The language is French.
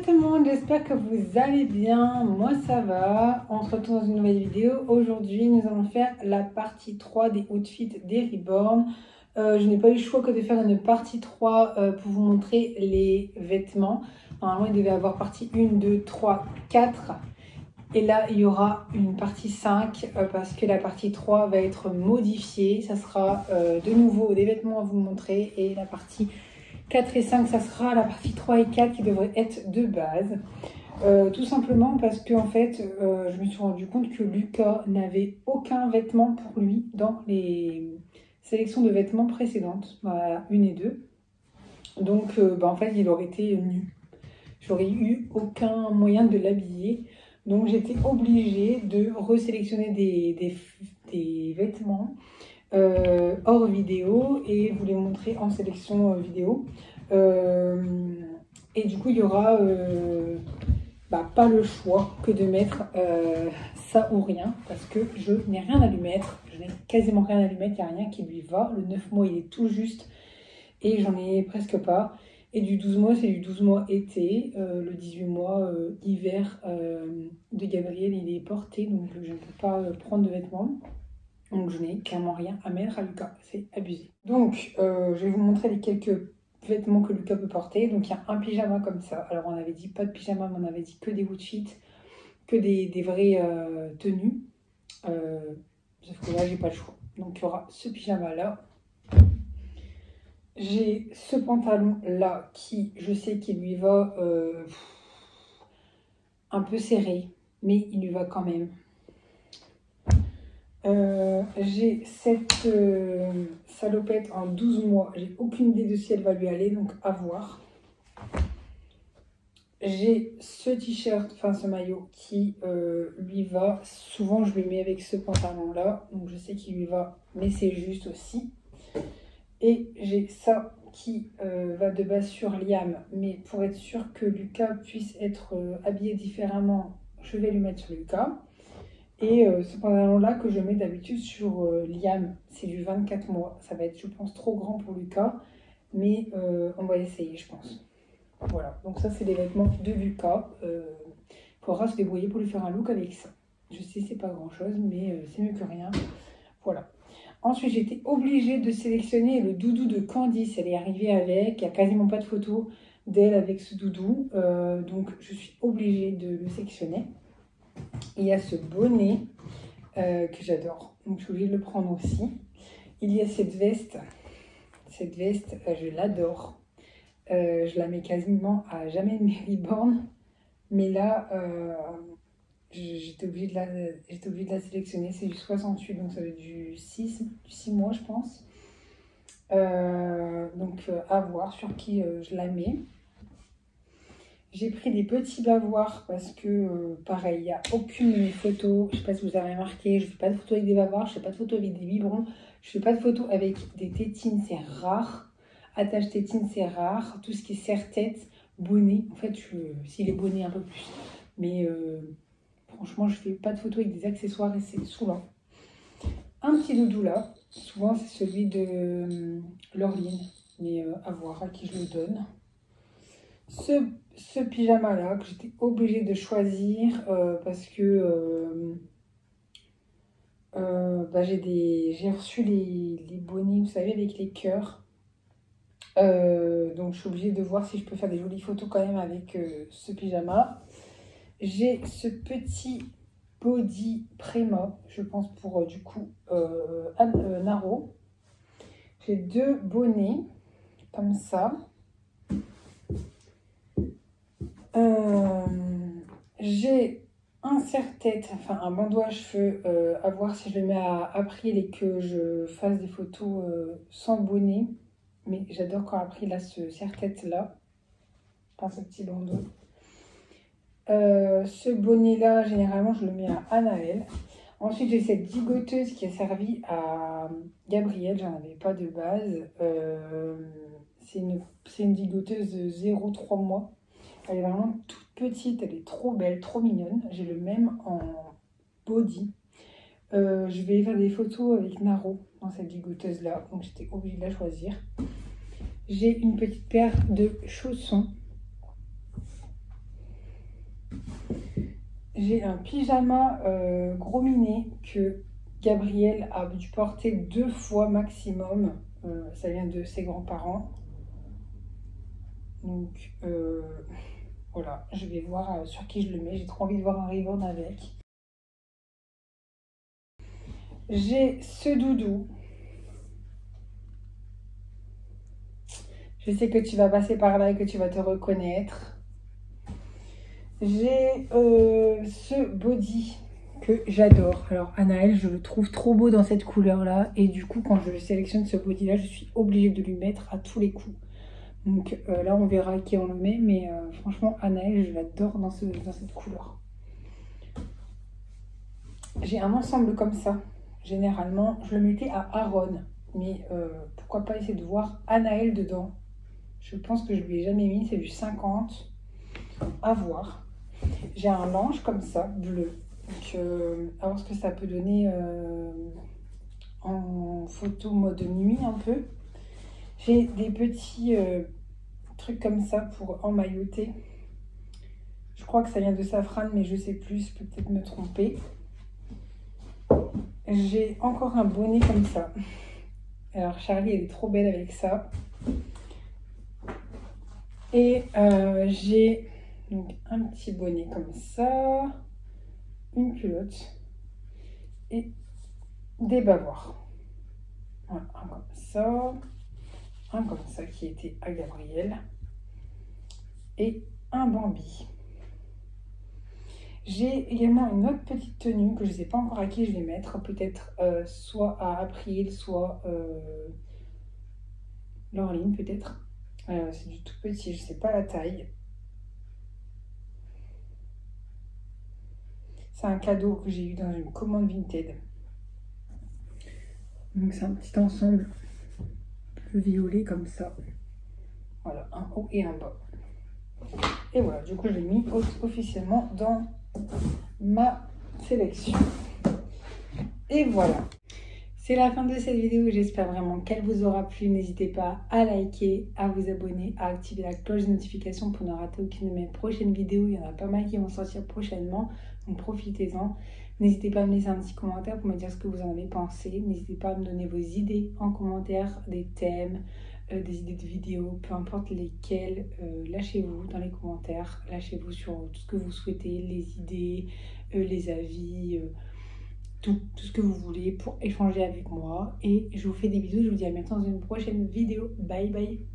tout le monde, j'espère que vous allez bien, moi ça va. On se retrouve dans une nouvelle vidéo. Aujourd'hui nous allons faire la partie 3 des outfits des Reborn. Je n'ai pas eu le choix que de faire une partie 3 pour vous montrer les vêtements. Normalement il devait y avoir partie 1, 2, 3, 4. Et là il y aura une partie 5 parce que la partie 3 va être modifiée. Ça sera de nouveau des vêtements à vous montrer, et la partie 4 et 5, ça sera la partie 3 et 4 qui devraient être de base. Tout simplement parce que en fait, je me suis rendu compte que Lucas n'avait aucun vêtement pour lui dans les sélections de vêtements précédentes, voilà, 1 et 2. Donc en fait, il aurait été nu. J'aurais eu aucun moyen de l'habiller. Donc j'étais obligée de resélectionner des vêtements hors vidéo et vous les montrer en sélection vidéo. Et du coup il y aura pas le choix que de mettre ça ou rien, parce que je n'ai rien à lui mettre, je n'ai quasiment rien à lui mettre, il n'y a rien qui lui va. Le 9 mois il est tout juste et j'en ai presque pas, et du 12 mois c'est du 12 mois été. Le 18 mois hiver de Gabriel il est porté, donc je ne peux pas prendre de vêtements. Donc je n'ai clairement rien à mettre à Lucas, c'est abusé. Donc je vais vous montrer les quelques vêtements que Lucas peut porter. Donc il y a un pyjama comme ça. Alors on avait dit pas de pyjama, mais on avait dit que des outfits, que des vraies tenues. Sauf que là j'ai pas le choix. Donc il y aura ce pyjama là. J'ai ce pantalon là qui je sais qu'il lui va un peu serré, mais il lui va quand même. J'ai cette salopette en 12 mois, j'ai aucune idée de si elle va lui aller, donc à voir. J'ai ce t-shirt, enfin ce maillot qui lui va, souvent je le mets avec ce pantalon là, donc je sais qu'il lui va, mais c'est juste aussi. Et j'ai ça qui va de base sur Liam, mais pour être sûr que Lucas puisse être habillé différemment, je vais lui mettre sur Lucas. Et ce pantalon là que je mets d'habitude sur Liam, c'est du 24 mois. Ça va être, je pense, trop grand pour Lucas, mais on va essayer, je pense. Voilà, donc ça c'est les vêtements de Lucas. Il faudra se débrouiller pour lui faire un look avec ça. Je sais c'est pas grand chose, mais c'est mieux que rien. Voilà. Ensuite j'ai été obligée de sélectionner le doudou de Candice. Elle est arrivée avec, il n'y a quasiment pas de photo d'elle avec ce doudou, donc je suis obligée de le sélectionner. Il y a ce bonnet que j'adore, donc je suis obligée de le prendre aussi. Il y a cette veste, je l'adore. Je la mets quasiment à jamais de mes Reborn, mais là j'étais obligée de la sélectionner. C'est du 68, donc ça va être du 6 mois je pense. Donc à voir sur qui je la mets. J'ai pris des petits bavoirs parce que, pareil, il n'y a aucune de mes photos. Je ne sais pas si vous avez remarqué, je ne fais pas de photos avec des bavoirs, je ne fais pas de photos avec des biberons, je ne fais pas de photos avec des tétines, c'est rare. Attache tétine, c'est rare. Tout ce qui est serre-tête, bonnet, en fait, si les bonnets un peu plus. Mais franchement, je ne fais pas de photos avec des accessoires et c'est saoulant. Un petit doudou là, souvent c'est celui de Laureline, mais à voir à qui je le donne. Ce pyjama là que j'étais obligée de choisir parce que j'ai reçu les bonnets, vous savez, avec les cœurs. Donc je suis obligée de voir si je peux faire des jolies photos quand même avec ce pyjama. J'ai ce petit body Prima, je pense pour du coup Naro. J'ai deux bonnets comme ça. J'ai un serre-tête, enfin un bandeau à cheveux, à voir si je le mets à April et que je fasse des photos sans bonnet. Mais j'adore quand April a ce serre-tête là, enfin ce petit bandeau. Ce bonnet là, généralement je le mets à Anaël. Ensuite j'ai cette gigoteuse qui a servi à Gabriel, j'en avais pas de base. C'est une gigoteuse de 0,3 mois. Elle est vraiment toute petite, elle est trop belle, trop mignonne. J'ai le même en body. Je vais faire des photos avec Naro dans cette gigoteuse là, donc j'étais obligée de la choisir. J'ai une petite paire de chaussons. J'ai un pyjama gros minet que Gabriel a dû porter 2 fois maximum. Ça vient de ses grands-parents. Donc voilà, je vais voir sur qui je le mets. J'ai trop envie de voir un Reborn avec. J'ai ce doudou. Je sais que tu vas passer par là et que tu vas te reconnaître. J'ai ce body que j'adore. Alors Anaël, je le trouve trop beau dans cette couleur-là. Et du coup, quand je sélectionne ce body-là, je suis obligée de lui mettre à tous les coups. Donc là, on verra qui on le met. Mais franchement, Anaël, je l'adore dans cette couleur. J'ai un ensemble comme ça. Généralement, je le mettais à Aaron. Mais pourquoi pas essayer de voir Anaël dedans. Je pense que je lui ai jamais mis. C'est du 50. À voir. J'ai un linge comme ça, bleu. Donc, à voir ce que ça peut donner en photo mode nuit un peu. J'ai des petits trucs comme ça pour emmailloter. Je crois que ça vient de Safran, mais je sais plus, je peux peut-être me tromper. J'ai encore un bonnet comme ça. Alors Charlie, elle est trop belle avec ça. Et j'ai donc un petit bonnet comme ça, une culotte et des bavoirs. Voilà, un comme ça qui était à Gabriel et un Bambi. J'ai également une autre petite tenue que je ne sais pas encore à qui je vais mettre, peut-être soit à April, soit Laureline peut-être. C'est du tout petit, je ne sais pas la taille. C'est un cadeau que j'ai eu dans une commande Vinted. Donc c'est un petit ensemble bleu violet comme ça. Voilà, un haut et un bas. Et voilà, du coup je l'ai mis officiellement dans ma sélection. Et voilà. C'est la fin de cette vidéo, j'espère vraiment qu'elle vous aura plu. N'hésitez pas à liker, à vous abonner, à activer la cloche de notification pour ne rater aucune de mes prochaines vidéos. Il y en a pas mal qui vont sortir prochainement, donc profitez-en. N'hésitez pas à me laisser un petit commentaire pour me dire ce que vous en avez pensé. N'hésitez pas à me donner vos idées en commentaire, des thèmes, des idées de vidéos, peu importe lesquelles. Lâchez-vous dans les commentaires, lâchez-vous sur tout ce que vous souhaitez, les idées, les avis, tout ce que vous voulez pour échanger avec moi. Et je vous fais des bisous, je vous dis à bientôt dans une prochaine vidéo. Bye bye.